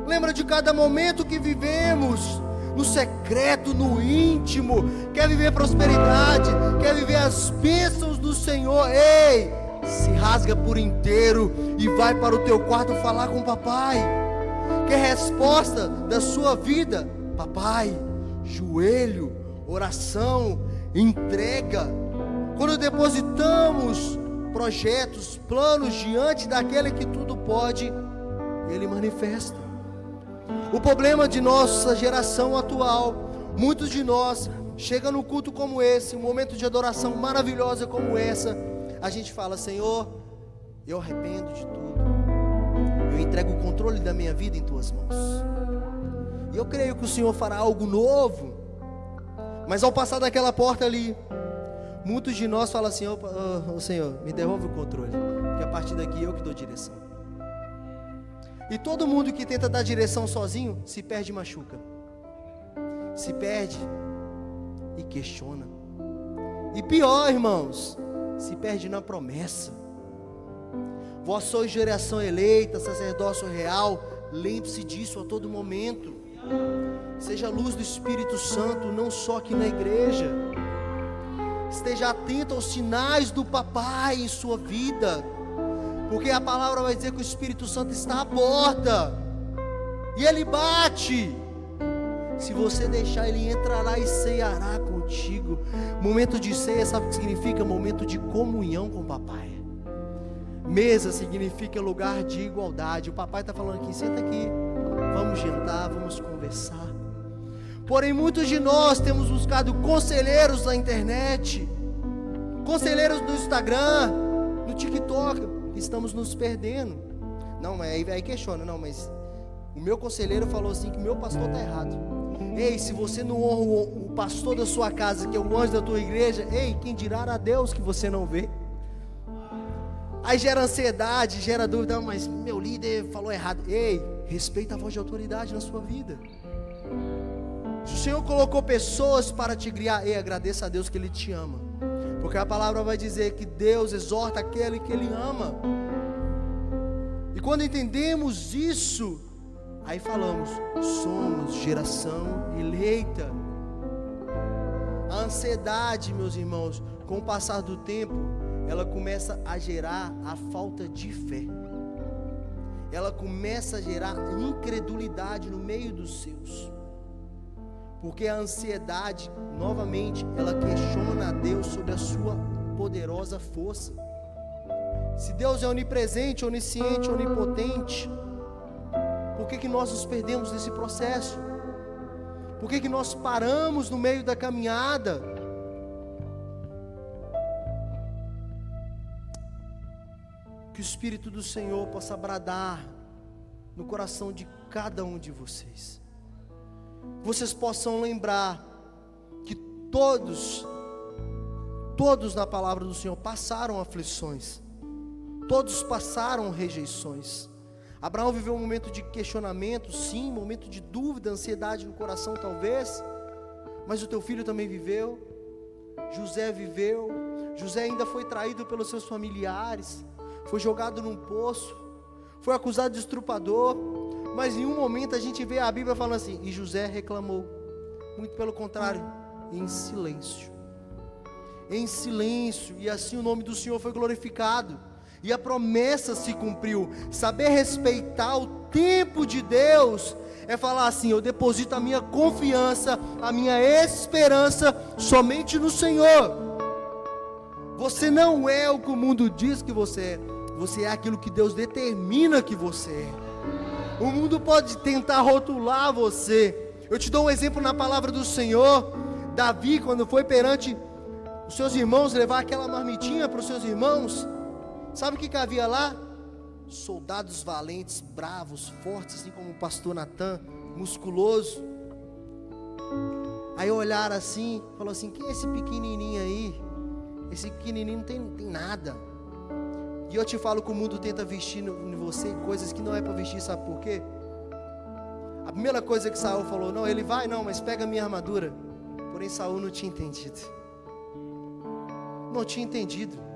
Lembra de cada momento que vivemos. No secreto, no íntimo. Quer viver prosperidade, quer viver as bênçãos do Senhor. Ei, se rasga por inteiro e vai para o teu quarto falar com o papai. Quer resposta da sua vida? Papai, joelho, oração, entrega. Quando depositamos projetos, planos diante daquele que tudo pode, ele manifesta. O problema de nossa geração atual, muitos de nós chegam no culto como esse, um momento de adoração maravilhosa como essa, a gente fala, Senhor, eu arrependo de tudo, eu entrego o controle da minha vida em tuas mãos, e eu creio que o Senhor fará algo novo. Mas ao passar daquela porta ali, muitos de nós falam assim, ô Senhor, me devolve o controle, porque a partir daqui eu que dou direção. E todo mundo que tenta dar direção sozinho, se perde e machuca. Se perde e questiona. E pior, irmãos, se perde na promessa. Vós sois geração eleita, sacerdócio real, lembre-se disso a todo momento. Seja a luz do Espírito Santo, não só aqui na igreja. Esteja atento aos sinais do papai em sua vida. Porque a palavra vai dizer que o Espírito Santo está à porta. E ele bate. Se você deixar, ele entrará e ceará contigo. Momento de ceia, sabe o que significa? Momento de comunhão com o papai. Mesa significa lugar de igualdade. O papai está falando aqui, senta aqui. Vamos jantar, vamos conversar. Porém, muitos de nós temos buscado conselheiros na internet, conselheiros no Instagram, no TikTok. Estamos nos perdendo. Não, aí questiona, não, mas o meu conselheiro falou assim que o meu pastor está errado. Ei, se você não honra o pastor da sua casa, que é o anjo da tua igreja, ei, quem dirá a Deus que você não vê? Aí gera ansiedade, gera dúvida, mas meu líder falou errado. Ei, respeita a voz de autoridade na sua vida. Se o Senhor colocou pessoas para te guiar, ei, agradeça a Deus que Ele te ama. Porque a palavra vai dizer que Deus exorta aquele que Ele ama. E quando entendemos isso, aí falamos, somos geração eleita. A ansiedade, meus irmãos, com o passar do tempo, ela começa a gerar a falta de fé. Ela começa a gerar incredulidade no meio dos seus. Porque a ansiedade, novamente, ela questiona a Deus sobre a sua poderosa força. Se Deus é onipresente, onisciente, onipotente, por que nós nos perdemos nesse processo? Por que nós paramos no meio da caminhada? Que o Espírito do Senhor possa bradar no coração de cada um de vocês. Vocês possam lembrar que todos na palavra do Senhor passaram aflições. Todos passaram rejeições. Abraão viveu um momento de questionamento, sim, um momento de dúvida, ansiedade no coração talvez, mas o teu filho também viveu, José viveu, José ainda foi traído pelos seus familiares, foi jogado num poço, foi acusado de estuprador, mas em um momento a gente vê a Bíblia falando assim, e José reclamou, muito pelo contrário, em silêncio, e assim o nome do Senhor foi glorificado, e a promessa se cumpriu. Saber respeitar o tempo de Deus é falar assim: eu deposito a minha confiança, a minha esperança somente no Senhor. Você não é o que o mundo diz que você é, você é aquilo que Deus determina que você é. O mundo pode tentar rotular você. Eu te dou um exemplo na palavra do Senhor. Davi, quando foi perante os seus irmãos, levar aquela marmitinha para os seus irmãos, sabe o que havia lá? Soldados valentes, bravos, fortes, assim como o pastor Natan, musculoso. Aí olharam assim, falou assim: quem é esse pequenininho aí? Esse pequenininho não tem nada. E eu te falo que o mundo tenta vestir em você coisas que não é para vestir, sabe por quê? A primeira coisa que Saul falou: não, ele vai, não, mas pega a minha armadura. Porém Saul não tinha entendido. Não tinha entendido.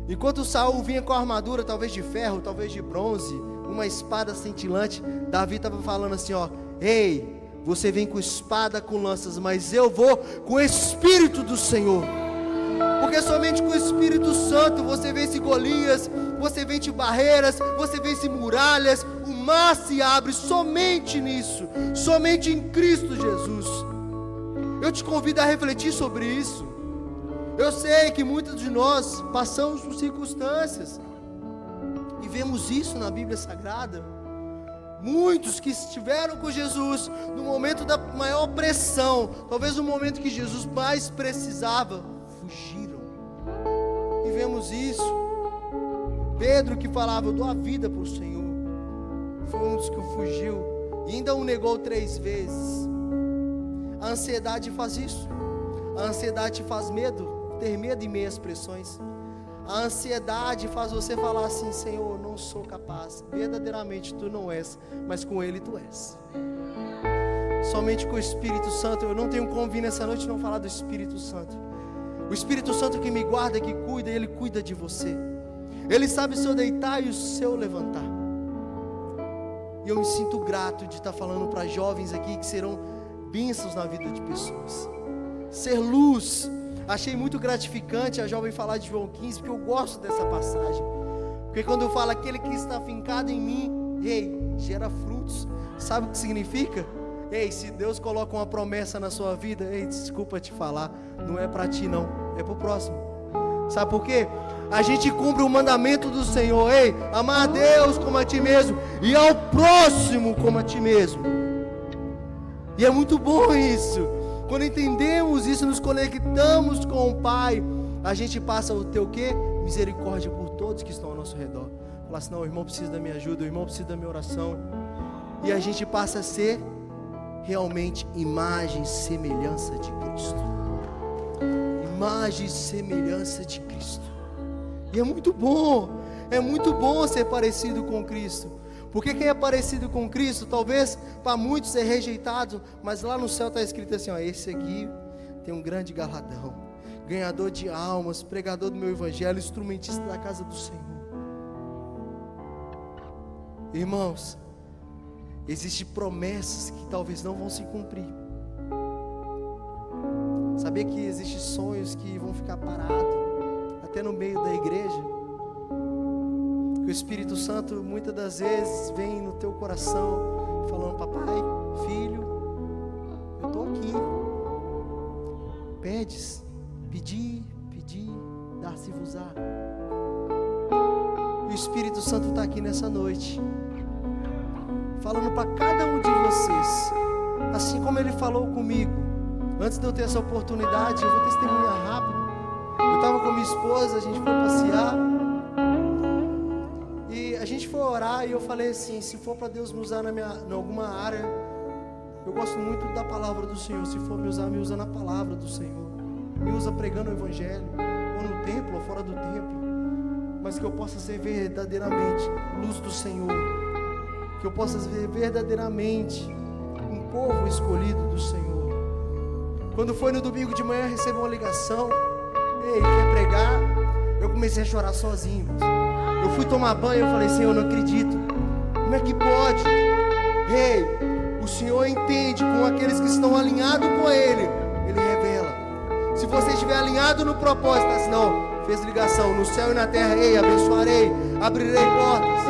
Enquanto Saul vinha com a armadura, talvez de ferro, talvez de bronze, uma espada cintilante, Davi estava falando assim, ó: ei, você vem com espada, com lanças, mas eu vou com o Espírito do Senhor. Porque somente com o Espírito Santo você vence Golias, você vence barreiras, você vence muralhas, o mar se abre somente nisso, somente em Cristo Jesus. Eu te convido a refletir sobre isso. Eu sei que muitos de nós passamos por circunstâncias, e vemos isso na Bíblia Sagrada. Muitos que estiveram com Jesus no momento da maior pressão, talvez no momento que Jesus mais precisava, fugiram. E vemos isso. Pedro, que falava: eu dou a vida por Senhor, foi um dos que fugiu, e ainda o negou 3 vezes. A ansiedade faz isso. A ansiedade faz medo, ter medo em meio às pressões. A ansiedade faz você falar assim: Senhor, não sou capaz. Verdadeiramente tu não és, mas com Ele tu és. Somente com o Espírito Santo. Eu não tenho como vir nessa noite não falar do Espírito Santo. O Espírito Santo que me guarda, que cuida, Ele cuida de você. Ele sabe o seu deitar e o seu levantar. E eu me sinto grato de estar falando para jovens aqui que serão bênçãos na vida de pessoas. Ser luz. Achei muito gratificante a jovem falar de João 15, porque eu gosto dessa passagem. Porque quando eu falo aquele que está fincado em mim, ei, gera frutos. Sabe o que significa? Ei, se Deus coloca uma promessa na sua vida, ei, desculpa te falar, não é para ti não, é para o próximo. Sabe por quê? A gente cumpre o mandamento do Senhor, ei, amar a Deus como a ti mesmo e ao próximo como a ti mesmo. E é muito bom isso. Quando entendemos isso, nos conectamos com o Pai, a gente passa a ter o quê? Misericórdia por todos que estão ao nosso redor. Falar assim: não, o irmão precisa da minha ajuda, o irmão precisa da minha oração. E a gente passa a ser realmente imagem e semelhança de Cristo. Imagem e semelhança de Cristo. E é muito bom ser parecido com Cristo. Porque quem é parecido com Cristo, talvez para muitos é rejeitado, mas lá no céu está escrito assim, ó: esse aqui tem um grande galardão, ganhador de almas, pregador do meu evangelho, instrumentista da casa do Senhor. Irmãos, existem promessas que talvez não vão se cumprir. Sabia que existem sonhos que vão ficar parados, até no meio da igreja? O Espírito Santo muitas das vezes vem no teu coração falando: papai, filho, pouquinho. Pedi, dar-se-vos-á. E o Espírito Santo está aqui nessa noite, falando para cada um de vocês, assim como Ele falou comigo. Antes de eu ter essa oportunidade, eu vou testemunhar rápido. Eu estava com minha esposa, a gente foi passear, e a gente foi orar, e eu falei assim, se for para Deus me usar em alguma área, eu gosto muito da palavra do Senhor. Se for me usa na palavra do Senhor. Me usa pregando o Evangelho, ou no templo, ou fora do templo, mas que eu possa ser verdadeiramente luz do Senhor, que eu possa ser verdadeiramente um povo escolhido do Senhor. Quando foi no domingo de manhã, recebi uma ligação, ei, quer pregar? Eu comecei a chorar sozinho. Eu fui tomar banho, eu falei, Senhor, eu não acredito, como é que pode? Ei, o Senhor entende com aqueles que estão alinhados com Ele, Ele revela. Se você estiver alinhado no propósito, assim, não, fez ligação no céu e na terra, ei, abençoarei, abrirei portas.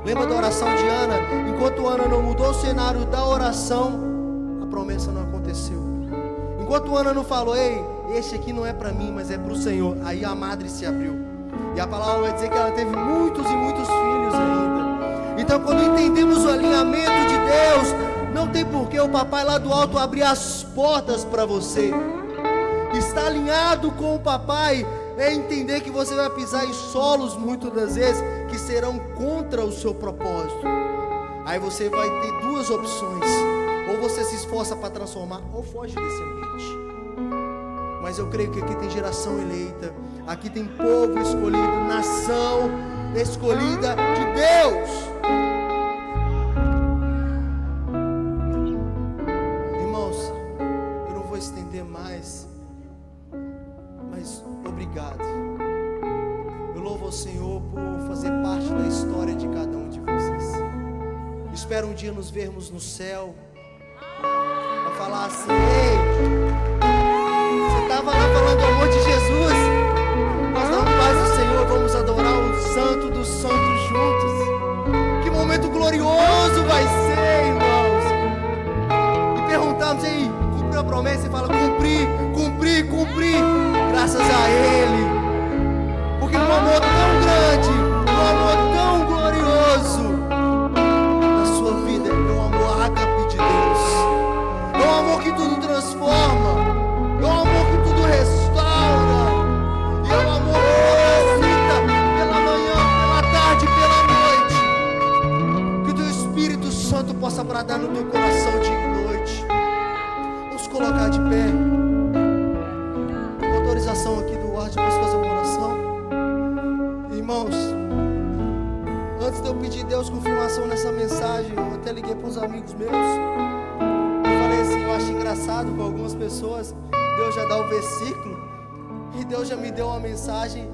Lembra da oração de Ana? Enquanto Ana não mudou o cenário da oração, a promessa não aconteceu. Enquanto Ana não falou, ei, este aqui não é para mim, mas é para o Senhor, aí a madre se abriu. E a palavra vai dizer que ela teve muitos e muitos filhos ainda. Então, quando entendemos o alinhamento de Deus, não tem por que o papai lá do alto abrir as portas para você. Estar alinhado com o papai é entender que você vai pisar em solos, muitas das vezes, que serão contra o seu propósito. Aí você vai ter duas opções: ou você se esforça para transformar, ou foge desse ambiente. Mas eu creio que aqui tem geração eleita, aqui tem povo escolhido, nação escolhida de Deus. Irmãos, eu não vou estender mais, mas obrigado. Eu louvo ao Senhor por fazer parte da história de cada um de vocês. Espero um dia nos vermos no céu, para falar assim, ei, você estava lá falando do amor de Jesus, nós damos paz ao Senhor, vamos adorar o Santo dos Santos juntos. Que momento glorioso vai ser, irmãos. E perguntamos, ei, cumpriu a promessa? E fala, cumpri, graças a Ele. Porque um amor tão grande, um amor tão glorioso na sua vida, é o amor ágape de Deus. É um amor que tudo transforma, é um amor que tudo restaura, e é um amor que capacita pela manhã, pela tarde, pela noite. Que o teu Espírito Santo possa bradar no teu coração dia e noite. Vamos colocar de pé. Com autorização aqui do Ward, posso fazer uma oração? Irmãos, antes de eu pedir Deus confirmação nessa mensagem, eu até liguei para uns amigos meus. Eu falei assim, eu acho engraçado com algumas pessoas, Deus já dá o versículo e Deus já me deu uma mensagem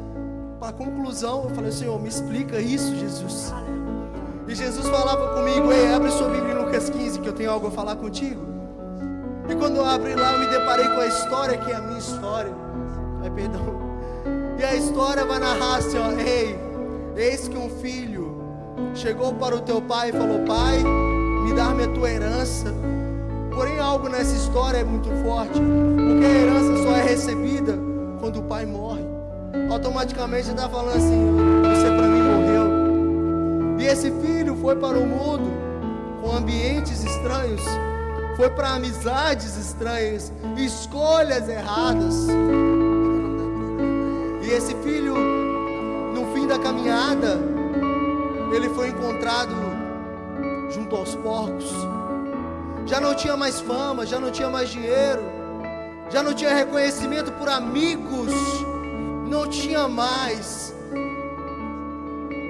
para a conclusão. Eu falei, Senhor, me explica isso, Jesus. E Jesus falava comigo, ei, abre sua Bíblia em Lucas 15, que eu tenho algo a falar contigo. E quando eu abri lá, eu me deparei com a história, que é a minha história. Ai, perdão. E a história vai narrar assim, ó, ei, eis que um filho chegou para o teu pai e falou, pai, me dá-me a tua herança. Porém, algo nessa história é muito forte, porque a herança só é recebida quando o pai morre. Automaticamente ele está falando assim, você para mim morreu. E esse filho foi para o mundo com ambientes estranhos, foi para amizades estranhas, escolhas erradas. E esse filho, no fim da caminhada, ele foi encontrado junto aos porcos. Já não tinha mais fama, já não tinha mais dinheiro, já não tinha reconhecimento por amigos, não tinha mais.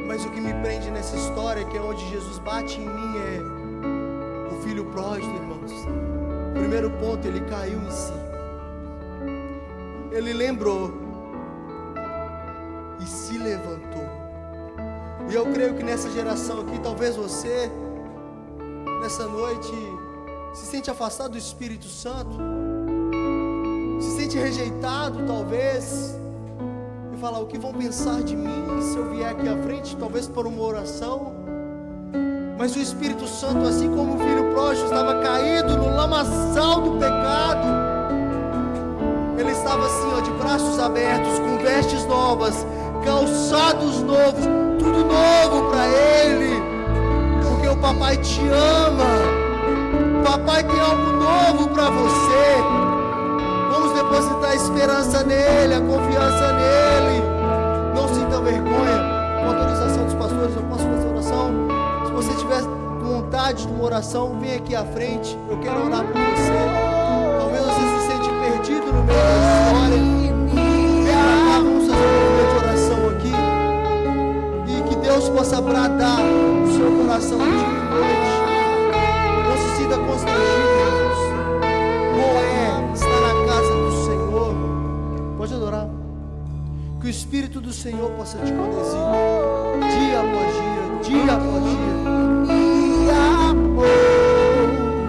Mas o que me prende nessa história, que é onde Jesus bate em mim, é o filho pródigo, irmãos. Primeiro ponto, ele caiu em si. Ele lembrou e se levantou. E eu creio que nessa geração aqui, talvez você, nessa noite, se sente afastado do Espírito Santo, se sente rejeitado, talvez, e fala, o que vão pensar de mim se eu vier aqui à frente, talvez por uma oração, Mas o Espírito Santo, assim como o filho pródigo estava caído no lamaçal do pecado, ele estava assim, ó, de braços abertos, com vestes novas, calçados novos, tudo novo para ele, porque o papai te ama, o papai tem algo novo para você. Vamos depositar a esperança nele, a confiança nele. Não sinta vergonha. Com autorização dos pastores, eu posso fazer oração? Se você tiver vontade de uma oração, vem aqui à frente, eu quero orar por você. Talvez você se sente perdido no meio da história. Vem cá, vamos fazer um momento de oração aqui. E que Deus possa bradar no seu coração de dia e noite. Não se sinta constrangido, irmãos. Bom é estar na casa do Senhor. Pode adorar. Que o Espírito do Senhor possa te conduzir dia após dia após dia.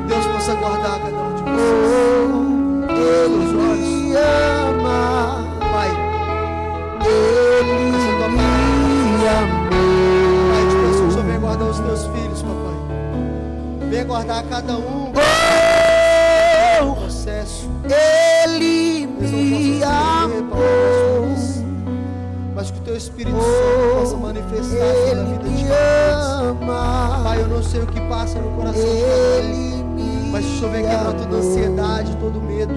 Deus possa guardar cada um de vocês. Seus olhos. Pai, essa tua palavra. Pai, te peço que o Senhor venha guardar os teus filhos, papai. Venha guardar cada um no processo. Eles não possam se papai, mas que o teu Espírito Santo possa manifestar na vida de cada um. Pai, eu não sei o que passa no coração de cada um, mas o Senhor vem quebrar toda ansiedade, todo medo,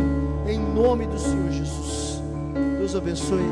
em nome do Senhor Jesus. Deus abençoe.